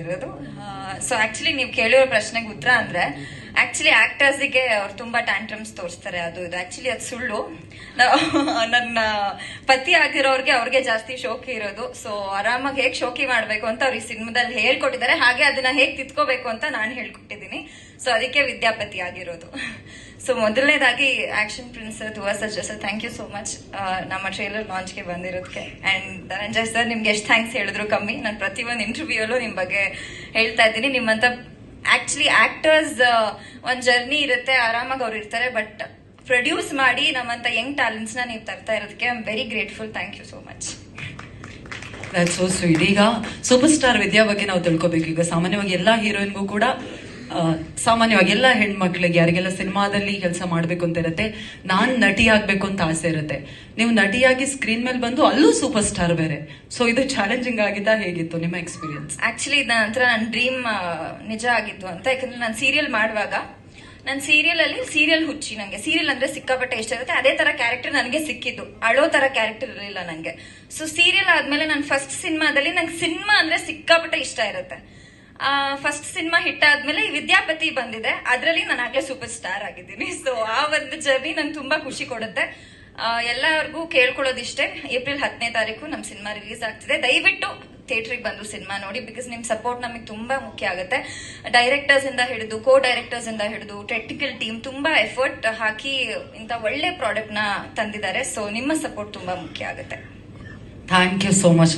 ಇರೋದು. So actually ನೀವು ಕೇಳಿರೋ ಪ್ರಶ್ನೆಗೆ ಉತ್ತರ ಅಂದ್ರೆ ಆಕ್ಚುಲಿ ಆಕ್ಟರ್ಸ್ಗೆ ಅವ್ರು ತುಂಬಾ ಟ್ಯಾಂಟ್ರಮ್ಸ್ ತೋರಿಸ್ತಾರೆ, ಅದು ಇದು. ಆಕ್ಚುಲಿ ಅದು ಸುಳ್ಳು. ನನ್ನ ಪತಿ ಆಗಿರೋರ್ಗೆ ಅವ್ರಿಗೆ ಜಾಸ್ತಿ ಶೋಕಿ ಇರೋದು. ಸೊ ಆರಾಮಾಗಿ ಹೇಗ್ ಶೋಕಿ ಮಾಡ್ಬೇಕು ಅಂತ ಅವ್ರು ಈ ಸಿನಿಮಾದಲ್ಲಿ ಹೇಳ್ಕೊಟ್ಟಿದ್ದಾರೆ, ಹಾಗೆ ಅದನ್ನ ಹೇಗ್ ತಿತ್ಕೋಬೇಕು ಅಂತ ನಾನು ಹೇಳ್ಕೊಟ್ಟಿದ್ದೀನಿ. ಸೊ ಅದಕ್ಕೆ ವಿದ್ಯಾಪತಿ ಆಗಿರೋದು. ಸೊ ಮೊದಲನೇದಾಗಿ action prince Dhruva Sarja sir, thank you so much ನಮ್ಮ ಟ್ರೇಲರ್ ಲಾಂಚ್ಗೆ ಬಂದಿರೋದಕ್ಕೆ. ಅಂಡ್ ಧನಂಜಯ್ ಸರ್, ನಿಮ್ಗೆ ಎಷ್ಟು ಥ್ಯಾಂಕ್ಸ್ ಹೇಳಿದ್ರು ಕಮ್ಮಿ. ನಾನು ಪ್ರತಿಯೊಂದು ಇಂಟರ್ವ್ಯೂಯಲ್ಲೂ ನಿಮ್ ಬಗ್ಗೆ ಹೇಳ್ತಾ ಇದ್ದೀನಿ. ನಿಮ್ಮಂತ ಆಕ್ಚುಲಿ ಆಕ್ಟರ್ಸ್ ಒಂದ್ ಜರ್ನಿ ಇರುತ್ತೆ, ಆರಾಮಾಗಿ ಅವ್ರು ಇರ್ತಾರೆ, ಬಟ್ ಪ್ರೊಡ್ಯೂಸ್ ಮಾಡಿ ನಮ್ಮಂತ ಯಂಗ್ ಟ್ಯಾಲೆಂಟ್ಸ್ ನ ನೀವು ತರ್ತಾ ಇರೋದಕ್ಕೆ I am very grateful. Thank you so much. That's so sweet. ಈಗ ಸೂಪರ್ ಸ್ಟಾರ್ ವಿದ್ಯಾ ಬಗ್ಗೆ ನಾವು ತಿಳ್ಕೊಬೇಕು. ಈಗ ಸಾಮಾನ್ಯವಾಗಿ ಎಲ್ಲಾ ಹೀರೋಯಿನ್ಗೂ ಕೂಡ ಸಾಮಾನ್ಯವಾಗಿ ಎಲ್ಲ ಹೆಣ್ಮಕ್ಳಿಗೆ ಯಾರಿಗೆಲ್ಲ ಸಿನಿಮಾದಲ್ಲಿ ಕೆಲಸ ಮಾಡ್ಬೇಕು ಅಂತ ಇರುತ್ತೆ, ನಾನ್ ನಟಿ ಆಗ್ಬೇಕು ಅಂತ ಆಸೆ ಇರುತ್ತೆ. ನೀವು ನಟಿಯಾಗಿ ಸ್ಕ್ರೀನ್ ಮೇಲೆ ಬಂದು ಅಲ್ಲೂ ಸೂಪರ್ ಸ್ಟಾರ್ ಬೇರೆ. ಸೊ ಇದು ಚಾಲೆಂಜಿಂಗ್ ಆಗಿದ್ದ, ಹೇಗಿತ್ತು ನಿಮ್ಮ ಎಕ್ಸ್ಪೀರಿಯನ್ಸ್? ಆಕ್ಚುಲಿ ನಂತರ ನನ್ನ ಡ್ರೀಮ್ ನಿಜ ಆಗಿತ್ತು ಅಂತ. ಯಾಕಂದ್ರೆ ನಾನು ಸೀರಿಯಲ್ ಮಾಡುವಾಗ ನನ್ನ ಸೀರಿಯಲ್ ಹುಚ್ಚಿ. ನಂಗೆ ಸೀರಿಯಲ್ ಅಂದ್ರೆ ಸಿಕ್ಕಾಪಟ್ಟೆ ಇಷ್ಟ ಇರುತ್ತೆ. ಅದೇ ತರ ಕ್ಯಾರೆಕ್ಟರ್ ನನಗೆ ಸಿಕ್ಕಿದ್ದು, ಅಳೋ ತರ ಕ್ಯಾರೆಕ್ಟರ್ ಇರಲಿಲ್ಲ ನಂಗೆ. ಸೊ ಸೀರಿಯಲ್ ಆದ್ಮೇಲೆ ನನ್ನ ಫಸ್ಟ್ ಸಿನಿಮಾದಲ್ಲಿ ನಂಗೆ ಸಿನಿಮಾ ಅಂದ್ರೆ ಸಿಕ್ಕಾಪಟ್ಟೆ ಇಷ್ಟ ಇರುತ್ತೆ. ಫಸ್ಟ್ ಸಿನಿಮಾ ಹಿಟ್ ಆದ್ಮೇಲೆ ವಿದ್ಯಾಪತಿ ಬಂದಿದೆ, ಅದ್ರಲ್ಲಿ ನಾನು ಆಗ್ಲೇ ಸೂಪರ್ ಸ್ಟಾರ್ ಆಗಿದ್ದೀನಿ. ಸೊ ಆ ಒಂದು ಜರ್ನಿ ನಂಗೆ ತುಂಬಾ ಖುಷಿ ಕೊಡುತ್ತೆ. ಎಲ್ಲರಿಗೂ ಕೇಳ್ಕೊಳ್ಳೋದಿಷ್ಟೇ, ಏಪ್ರಿಲ್ 10ನೇ ತಾರೀಕು ನಮ್ ಸಿನಿಮಾ ರಿಲೀಸ್ ಆಗ್ತಿದೆ. ದಯವಿಟ್ಟು ಥಿಯೇಟ್ರಿಗೆ ಬಂದು ಸಿನಿಮಾ ನೋಡಿ, ಬಿಕಾಸ್ ನಿಮ್ ಸಪೋರ್ಟ್ ನಮಗೆ ತುಂಬಾ ಮುಖ್ಯ ಆಗುತ್ತೆ. ಡೈರೆಕ್ಟರ್ಸ್ ಇಂದ ಹಿಡಿದು ಕೋ ಡೈರೆಕ್ಟರ್ಸ್ ಇಂದ ಹಿಡಿದು ಟೆಕ್ನಿಕಲ್ ಟೀಮ್ ತುಂಬಾ ಎಫರ್ಟ್ ಹಾಕಿ ಇಂತ ಒಳ್ಳೆ ಪ್ರಾಡಕ್ಟ್ ನ ತಂದಿದ್ದಾರೆ. ಸೊ ನಿಮ್ಮ ಸಪೋರ್ಟ್ ತುಂಬಾ ಮುಖ್ಯ ಆಗುತ್ತೆ. Thank you so much.